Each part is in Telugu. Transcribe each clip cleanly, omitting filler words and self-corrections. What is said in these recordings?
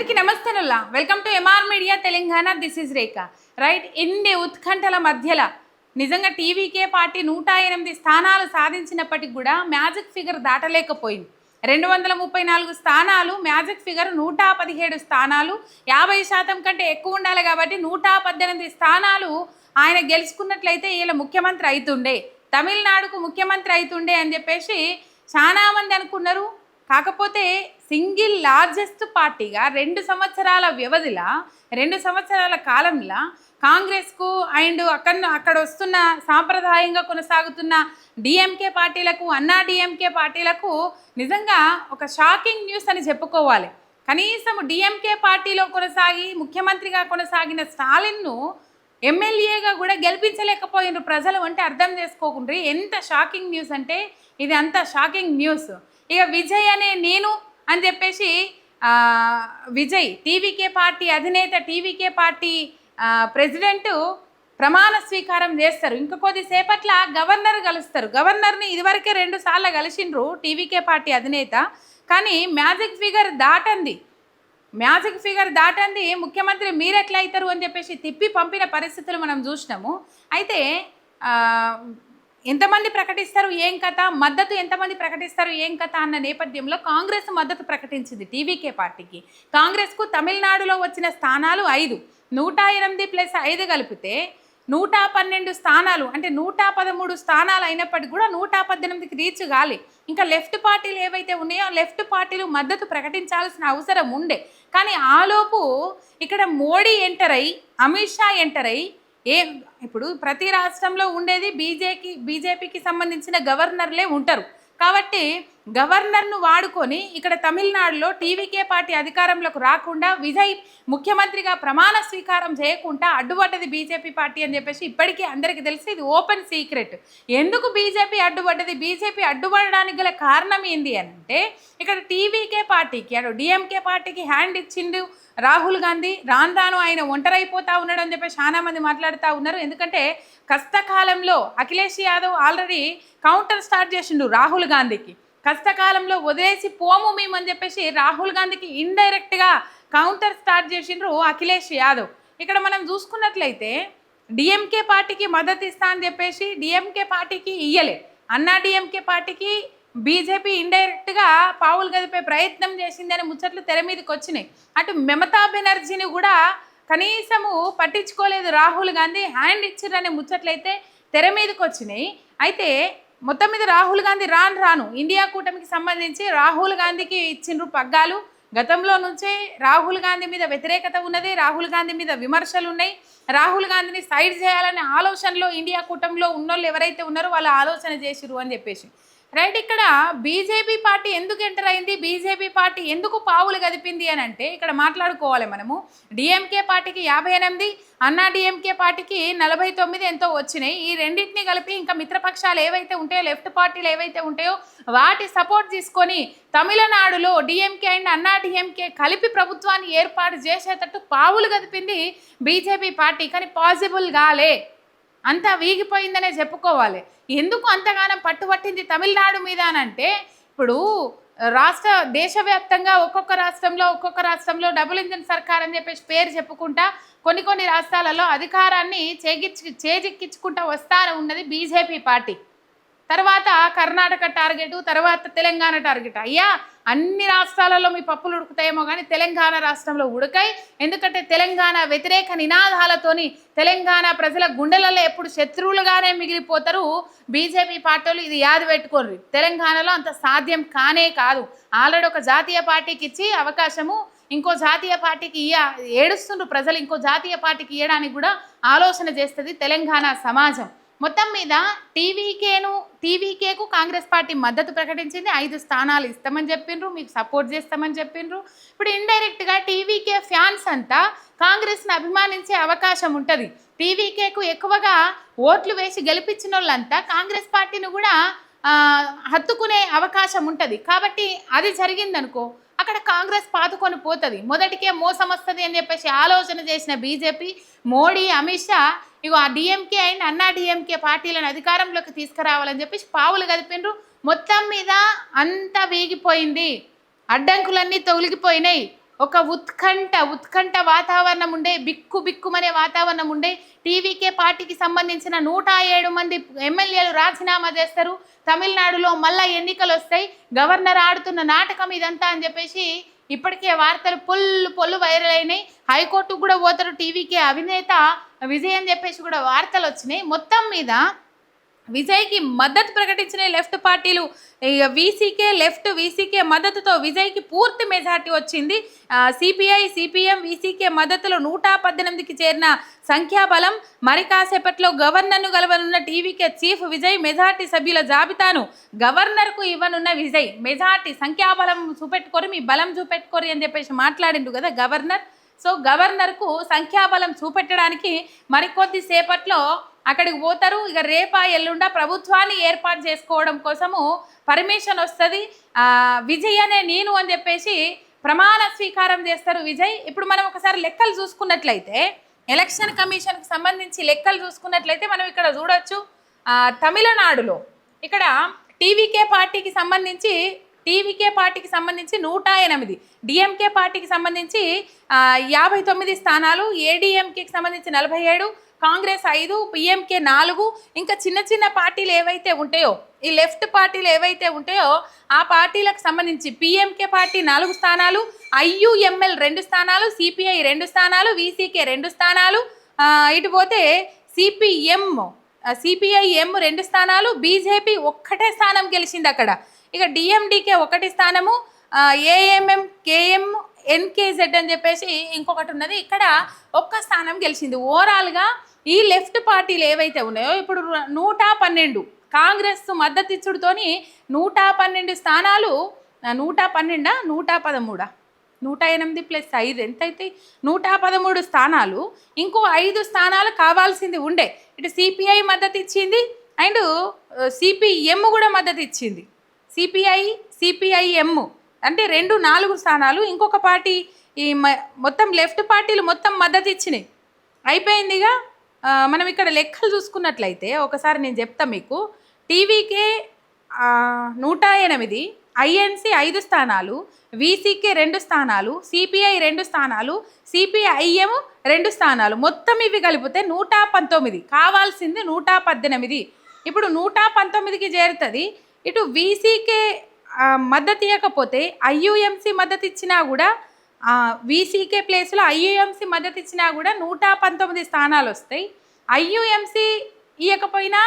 అందరికీ నమస్తేనుల్లా welcome to MR media Telangana. This is Rekha. Right, ఇన్ని ఉత్కంఠల మధ్యలో నిజంగా టీవీకే పార్టీ 108 స్థానాలు సాధించినప్పటికి కూడా మ్యాజిక్ ఫిగర్ దాటలేకపోయింది. 234 స్థానాలు మ్యాజిక్ ఫిగర్, 117 స్థానాలు, 50% కంటే ఎక్కువ ఉండాలి కాబట్టి 118 స్థానాలు ఆయన గెలుచుకున్నట్లయితే వీళ్ళ ముఖ్యమంత్రి అవుతుండే, తమిళనాడుకు ముఖ్యమంత్రి అవుతుండే అని చెప్పేసి చాలామంది అనుకున్నారు. కాకపోతే సింగిల్ లార్జెస్ట్ పార్టీగా 2 సంవత్సరాల వ్యవధిలో 2 సంవత్సరాల కాలంలో కాంగ్రెస్కు అండ్ అక్కడ వస్తున్న సాంప్రదాయంగా కొనసాగుతున్న డిఎంకే పార్టీలకు, అన్నా డిఎంకే పార్టీలకు నిజంగా ఒక షాకింగ్ న్యూస్ అని చెప్పుకోవాలి. కనీసం డిఎంకే పార్టీలో కొనసాగి ముఖ్యమంత్రిగా కొనసాగిన స్టాలిన్ను ఎమ్మెల్యేగా కూడా గెలిపించలేకపోయినారు ప్రజలు. అంటే అర్థం చేసుకోకుండా ఎంత షాకింగ్ న్యూస్ అంటే ఇది అంత షాకింగ్ న్యూస్. ఇక విజయ్ అనే నేను అని చెప్పేసి విజయ్ టీవీకే పార్టీ అధినేత, టీవీకే పార్టీ ప్రెసిడెంట్ ప్రమాణ స్వీకారం చేస్తారు. ఇంకా కొద్దిసేపట్ల గవర్నర్ కలుస్తారు. గవర్నర్ని ఇదివరకే 2 సార్లు కలిసిండ్రు టీవీకే పార్టీ అధినేత. కానీ మ్యాజిక్ ఫిగర్ దాటంది ముఖ్యమంత్రి మీరెట్లా అవుతారు అని చెప్పేసి తిప్పి పంపిన పరిస్థితులు మనం చూసినాము. అయితే ఎంతమంది ప్రకటిస్తారు ఏం కథ, మద్దతు ఎంతమంది ప్రకటిస్తారు ఏం కథ అన్న నేపథ్యంలో కాంగ్రెస్ మద్దతు ప్రకటించింది టీవీకే పార్టీకి. కాంగ్రెస్కు తమిళనాడులో వచ్చిన స్థానాలు 5, 108 + 5 కలిపితే 112 స్థానాలు, అంటే 113 స్థానాలు అయినప్పటికీ కూడా 118కి రీచ్ కాలి. ఇంకా లెఫ్ట్ పార్టీలు ఏవైతే ఉన్నాయో లెఫ్ట్ పార్టీలు మద్దతు ప్రకటించాల్సిన అవసరం ఉండే. కానీ ఆలోపు ఇక్కడ మోడీ ఎంటర్ అయ్యి, అమిత్ షా ఎంటర్ అయ్యి, ఇప్పుడు ప్రతి రాష్ట్రంలో ఉండేది బీజేపీకి సంబంధించిన గవర్నర్లే ఉంటారు. కాబట్టి గవర్నర్ను వాడుకొని ఇక్కడ తమిళనాడులో టీవీకే పార్టీ అధికారంలోకి రాకుండా విజయ్ ముఖ్యమంత్రిగా ప్రమాణ స్వీకారం చేయకుండా అడ్డుపడ్డది బీజేపీ పార్టీ అని చెప్పేసి ఇప్పటికీ అందరికీ తెలిసి ఇది ఓపెన్ సీక్రెట్. ఎందుకు బీజేపీ అడ్డుపడ్డది, బీజేపీ అడ్డుపడడానికి గల కారణం ఏంటి అని అంటే ఇక్కడ టీవీకే పార్టీకి అటు డిఎంకే పార్టీకి హ్యాండ్ ఇచ్చిండు రాహుల్ గాంధీ. రాను ఆయన ఒంటరైపోతా ఉన్నాడు అని చెప్పి చాలా మంది మాట్లాడుతూ ఉన్నారు. ఎందుకంటే కష్టకాలంలో Akhilesh Yadav already counter start చేసిండు రాహుల్ గాంధీకి. కష్టకాలంలో వదిలేసి పోము మేము అని చెప్పేసి రాహుల్ గాంధీకి ఇండైరెక్ట్గా కౌంటర్ స్టార్ట్ చేసిండ్రు అఖిలేష్ యాదవ్. ఇక్కడ మనం చూసుకున్నట్లయితే డిఎంకే పార్టీకి మద్దతు ఇస్తా అని చెప్పేసి డిఎంకే పార్టీకి ఇయ్యలే, అన్నా డిఎంకే పార్టీకి బీజేపీ ఇండైరెక్ట్గా పావులు గదిపే ప్రయత్నం చేసిందని ముచ్చట్లు తెర మీదకి వచ్చినాయి. అటు మమతా బెనర్జీని కూడా కనీసము పట్టించుకోలేదు రాహుల్ గాంధీ, హ్యాండ్ ఇచ్చిరనే ముచ్చట్లయితే తెర మీదకి వచ్చినాయి. అయితే మొత్తం మీద రాహుల్ గాంధీ రాను ఇండియా కూటమికి సంబంధించి రాహుల్ గాంధీకి ఇచ్చిండ్రు పగ్గాలు. గతంలో నుంచే రాహుల్ గాంధీ మీద వ్యతిరేకత ఉన్నది, రాహుల్ గాంధీ మీద విమర్శలు ఉన్నాయి. రాహుల్ గాంధీని సైడ్ చేయాలనే ఆలోచనలో ఇండియా కూటమిలో ఉన్నోళ్ళు ఎవరైతే ఉన్నారో వాళ్ళు ఆలోచన చేసిరు అని చెప్పేసి. రైట్, ఇక్కడ బీజేపీ పార్టీ ఎందుకు ఎంటర్ అయింది, బీజేపీ పార్టీ ఎందుకు పావులు గదిపింది అని అంటే ఇక్కడ మాట్లాడుకోవాలి మనము. డిఎంకే పార్టీకి 58, అన్నా డిఎంకే పార్టీకి 49 ఎంతో వచ్చినాయి. ఈ రెండింటిని కలిపి ఇంకా మిత్రపక్షాలు ఏవైతే ఉంటాయో, లెఫ్ట్ పార్టీలు ఏవైతే ఉంటాయో వాటి సపోర్ట్ తీసుకొని తమిళనాడులో డిఎంకే అండ్ అన్నా డిఎంకే కలిపి ప్రభుత్వాన్ని ఏర్పాటు చేసేటట్టు పావులు గదిపింది బీజేపీ పార్టీ. కానీ పాసిబుల్ కాలే, అంతా వీగిపోయిందనే చెప్పుకోవాలి. ఎందుకు అంతగానం పట్టుబట్టింది తమిళనాడు మీద అని అంటే ఇప్పుడు దేశవ్యాప్తంగా ఒక్కొక్క రాష్ట్రంలో డబుల్ ఇంజిన్ సర్కార్ అని చెప్పేసి పేరు చెప్పుకుంటా కొన్ని రాష్ట్రాలలో అధికారాన్ని చేజిక్కించుకుంటా వస్తానే ఉన్నది బీజేపీ పార్టీ. తర్వాత కర్ణాటక టార్గెట్, తర్వాత తెలంగాణ టార్గెట్. అయ్యా అన్ని రాష్ట్రాలలో మీ పప్పులు ఉడుకుతాయేమో కానీ తెలంగాణ రాష్ట్రంలో ఉడకాయి. ఎందుకంటే తెలంగాణ వ్యతిరేక నినాదాలతోని తెలంగాణ ప్రజల గుండెలలో ఎప్పుడు శత్రువులుగానే మిగిలిపోతారు బీజేపీ పార్టీలు. ఇది యాది పెట్టుకోరు, తెలంగాణలో అంత సాధ్యం కానే కాదు. ఆల్రెడీ ఒక జాతీయ పార్టీకి ఇచ్చి అవకాశము ఇంకో జాతీయ పార్టీకి ఏడుస్తుండ్రు ప్రజలు, ఇంకో జాతీయ పార్టీకి ఇవ్వడానికి కూడా ఆలోచన చేస్తుంది తెలంగాణ సమాజం. మొత్తం మీద టీవీకేకు కాంగ్రెస్ పార్టీ మద్దతు ప్రకటించింది. 5 స్థానాలు ఇస్తామని చెప్పిండ్రు, మీకు సపోర్ట్ చేస్తామని చెప్పిండ్రు. ఇప్పుడు ఇండైరెక్ట్గా టీవీకే ఫ్యాన్స్ అంతా కాంగ్రెస్ని అభిమానించే అవకాశం ఉంటుంది. టీవీకేకు ఎక్కువగా ఓట్లు వేసి గెలిపించిన వాళ్ళంతా కాంగ్రెస్ పార్టీని కూడా హత్తుకునే అవకాశం ఉంటుంది. కాబట్టి అది జరిగిందనుకో అక్కడ కాంగ్రెస్ పాతుకొని పోతుంది, మొదటికే మోసం వస్తుంది అని చెప్పేసి ఆలోచన చేసిన బీజేపీ, మోడీ, అమిత్ షా ఇగో ఆ డిఎంకే అండ్ అన్నా డిఎంకే పార్టీలను అధికారంలోకి తీసుకురావాలని చెప్పేసి పావులు కదిపిండ్రు. మొత్తం మీద అంతా వీగిపోయింది, అడ్డంకులన్నీ తొలగిపోయినాయి. ఒక ఉత్కంఠ వాతావరణం ఉండే, బిక్కుమనే వాతావరణం ఉండే. టీవీకే పార్టీకి సంబంధించిన 107 మంది ఎమ్మెల్యేలు రాజీనామా చేస్తారు. తమిళనాడులో మళ్ళా ఎన్నికలు వస్తాయి. గవర్నర్ ఆడుతున్న నాటకం ఇదంతా అని చెప్పేసి ఇప్పటికే వార్తలు పొల్లు వైరల్ అయినాయి. హైకోర్టుకు కూడా పోతారు టీవీకే అధినేత విజయ్ అని చెప్పేసి కూడా వార్తలు వచ్చినాయి. మొత్తం మీద విజయ్కి మద్దతు ప్రకటించిన లెఫ్ట్ పార్టీలు, వీసీకే మద్దతుతో విజయ్కి పూర్తి మెజార్టీ వచ్చింది. సిపిఐ, సిపిఎం, వీసీకే మద్దతులో 118కి చేరిన సంఖ్యాబలం. మరి కాసేపట్లో గవర్నర్ను గెలవనున్న టీవీకే చీఫ్ విజయ్ మెజార్టీ సభ్యుల జాబితాను గవర్నర్కు ఇవ్వనున్న విజయ్. మెజార్టీ సంఖ్యాబలం చూపెట్టుకోరు, మీ బలం చూపెట్టుకోరు అని చెప్పేసి మాట్లాడిండు కదా గవర్నర్. సో గవర్నర్కు సంఖ్యాబలం చూపెట్టడానికి మరికొద్ది సేపట్లో అక్కడికి పోతారు. ఇక రేపా ఎల్లుండా ప్రభుత్వాన్ని ఏర్పాటు చేసుకోవడం కోసము పర్మిషన్ వస్తుంది. విజయ్ అనే నేను అని చెప్పేసి ప్రమాణ స్వీకారం చేస్తారు విజయ్. ఇప్పుడు మనం ఒకసారి లెక్కలు చూసుకున్నట్లయితే, ఎలక్షన్ కమిషన్కి సంబంధించి లెక్కలు చూసుకున్నట్లయితే మనం ఇక్కడ చూడొచ్చు. తమిళనాడులో ఇక్కడ టీవీకే పార్టీకి సంబంధించి 108, డిఎంకే పార్టీకి సంబంధించి 59 స్థానాలు, ఏడీఎంకేకి సంబంధించి 47, కాంగ్రెస్ 5, పిఎంకే 4, ఇంకా చిన్న పార్టీలు ఏవైతే ఉంటాయో, ఈ లెఫ్ట్ పార్టీలు ఏవైతే ఉంటాయో ఆ పార్టీలకు సంబంధించి పిఎంకే పార్టీ 4 స్థానాలు, ఐయుఎంఎల్ 2 స్థానాలు, సిపిఐ 2 స్థానాలు, వీసీకే 2 స్థానాలు, ఇటు పోతే సిపిఐఎం 2 స్థానాలు, బీజేపీ ఒక్కటే స్థానం గెలిచింది అక్కడ. ఇక డిఎండికే 1 స్థానము, ఏఎంఎం, కేఎం, ఎన్కేజెడ్ అని చెప్పేసి ఇంకొకటి ఉన్నది, ఇక్కడ 1 స్థానం గెలిచింది. ఓవరాల్గా ఈ లెఫ్ట్ పార్టీలు ఏవైతే ఉన్నాయో ఇప్పుడు 112 కాంగ్రెస్ మద్దతు ఇచ్చుడుతోని 112 స్థానాలు, 112, 113, 108 + 5 ఎంత అయితే 113 స్థానాలు. ఇంకో 5 స్థానాలు కావాల్సింది ఉండే. ఇటు సిపిఐ మద్దతు ఇచ్చింది అండ్ సిపిఎం కూడా మద్దతు ఇచ్చింది. సిపిఐఎం అంటే 4 స్థానాలు. ఇంకొక పార్టీ ఈ మొత్తం లెఫ్ట్ పార్టీలు మొత్తం మద్దతు ఇచ్చినాయి. అయిపోయిందిగా. మనం ఇక్కడ లెక్కలు చూసుకున్నట్లయితే ఒకసారి నేను చెప్తా మీకు. టీవీకే 108, ఐఎన్సీ 5 స్థానాలు, వీసీకే 2 స్థానాలు, సిపిఐ 2 స్థానాలు, సిపిఐఎం 2 స్థానాలు. మొత్తం ఇవి కలిపితే 119, కావాల్సింది 118. ఇప్పుడు 119కి చేరుతుంది. ఇటు వీసీకే మద్దతు ఇవ్వకపోతే ఐయుఎంసీ మద్దతు ఇచ్చినా కూడా, వీసీకే ప్లేస్లో ఐయుఎంసీ మద్దతు ఇచ్చినా కూడా 119 స్థానాలు వస్తాయి. ఐయుఎంసీ ఇవ్వకపోయినా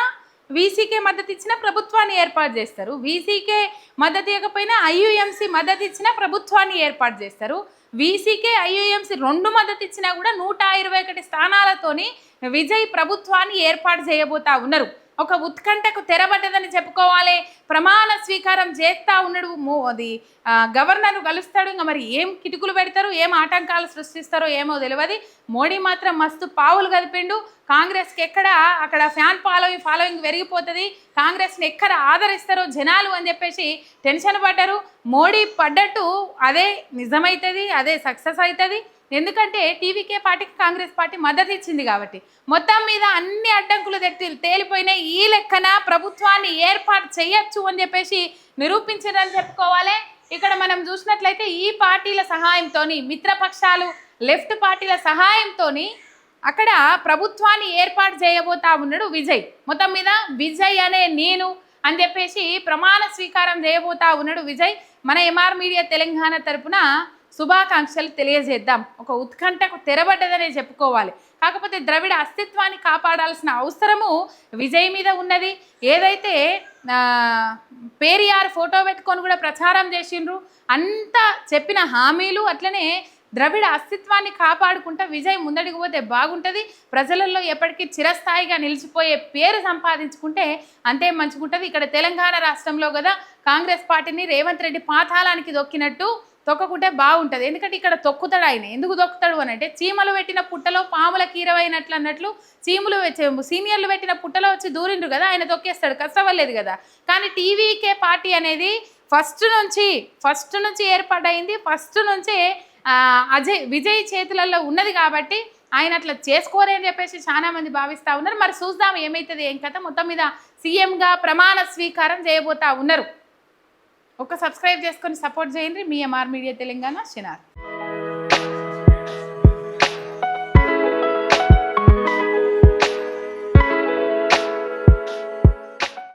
వీసీకే మద్దతు ఇచ్చినా ప్రభుత్వాన్ని ఏర్పాటు చేస్తారు. వీసీకే మద్దతు ఇవ్వకపోయినా ఐయుఎంసీ మద్దతు ఇచ్చినా ప్రభుత్వాన్ని ఏర్పాటు చేస్తారు. వీసీకే, ఐయుఎంసీ 2 మద్దతు ఇచ్చినా కూడా 121 స్థానాలతోని విజయ్ ప్రభుత్వాన్ని ఏర్పాటు చేయబోతా ఉన్నారు. ఒక ఉత్కంఠకు తెరబడ్డదని చెప్పుకోవాలి. ప్రమాణ స్వీకారం చేస్తూ ఉన్నాడు. అది గవర్నర్ కలుస్తాడు. ఇంకా మరి ఏం కిటుకులు పెడతారు, ఏం ఆటంకాలు సృష్టిస్తారో ఏమో తెలియదు. మోడీ మాత్రం మస్తు పావులు కదిపిండు. కాంగ్రెస్కి ఎక్కడ అక్కడ ఫ్యాన్ ఫాలోయింగ్ పెరిగిపోతుంది, కాంగ్రెస్ని ఎక్కడ ఆదరిస్తారో జనాలు అని చెప్పేసి టెన్షన్ పడ్డారు. మోడీ పడ్డట్టు అదే నిజమవుతుంది, అదే సక్సెస్ అవుతుంది. ఎందుకంటే టీవీకే పార్టీకి కాంగ్రెస్ పార్టీ మద్దతు ఇచ్చింది కాబట్టి. మొత్తం మీద అన్ని అడ్డంకులు తేలిపోయినాయి. ఈ లెక్కన ప్రభుత్వాన్ని ఏర్పాటు చేయొచ్చు అని చెప్పేసి నిరూపించారని చెప్పుకోవాలి. ఇక్కడ మనం చూసినట్లయితే ఈ పార్టీల సహాయంతో, మిత్రపక్షాలు లెఫ్ట్ పార్టీల సహాయంతో అక్కడ ప్రభుత్వాన్ని ఏర్పాటు చేయబోతా ఉన్నాడు విజయ్. మొత్తం మీద విజయ్ అనే నేను అని చెప్పేసి ప్రమాణ స్వీకారం చేయబోతా ఉన్నాడు విజయ్. మన ఎంఆర్ మీడియా తెలంగాణ తరపున శుభాకాంక్షలు తెలియజేద్దాం. ఒక ఉత్కంఠకు తెరబడ్డదనే చెప్పుకోవాలి. కాకపోతే ద్రవిడ అస్తిత్వాన్ని కాపాడాల్సిన అవసరము విజయ్ మీద ఉన్నది. ఏదైతే పేరియార్ ఫోటో పెట్టుకొని కూడా ప్రచారం చేసిండ్రు, అంతా చెప్పిన హామీలు అట్లనే ద్రవిడ అస్తిత్వాన్ని కాపాడుకుంటా విజయ్ ముందడికి పోతే బాగుంటుంది. ప్రజలలో ఎప్పటికీ చిరస్థాయిగా నిలిచిపోయే పేరు సంపాదించుకుంటే అంతే మంచిగుంటుంది. ఇక్కడ తెలంగాణ రాష్ట్రంలో కదా కాంగ్రెస్ పార్టీని రేవంత్ రెడ్డి పాతాళానికి తొక్కకుంటే బాగుంటుంది. ఎందుకంటే ఇక్కడ తొక్కుతాడు ఆయన. ఎందుకు తొక్కుతాడు అని అంటే, చీమలు పెట్టిన పుట్టలో పాముల కీరవైనట్లు అన్నట్లు సీనియర్లు పెట్టిన పుట్టలో వచ్చి దూరిండ్రు కదా, ఆయన తొక్కేస్తాడు, కష్టపడలేదు కదా. కానీ టీవీకే పార్టీ అనేది ఫస్ట్ నుంచి ఏర్పాటైంది. ఫస్ట్ నుంచే విజయ్ చేతులలో ఉన్నది కాబట్టి ఆయన అట్లా చేసుకోరే అని చెప్పేసి చాలా మంది భావిస్తూ ఉన్నారు. మరి చూద్దాం ఏమవుతుంది ఏం కథ. మొత్తం మీద సీఎంగా ప్రమాణ స్వీకారం చేయబోతా ఉన్నారు. ఒక సబ్స్క్రైబ్ చేసుకొని సపోర్ట్ చేయండి. మీ ఎంఆర్ మీడియా తెలంగాణ. శనార్.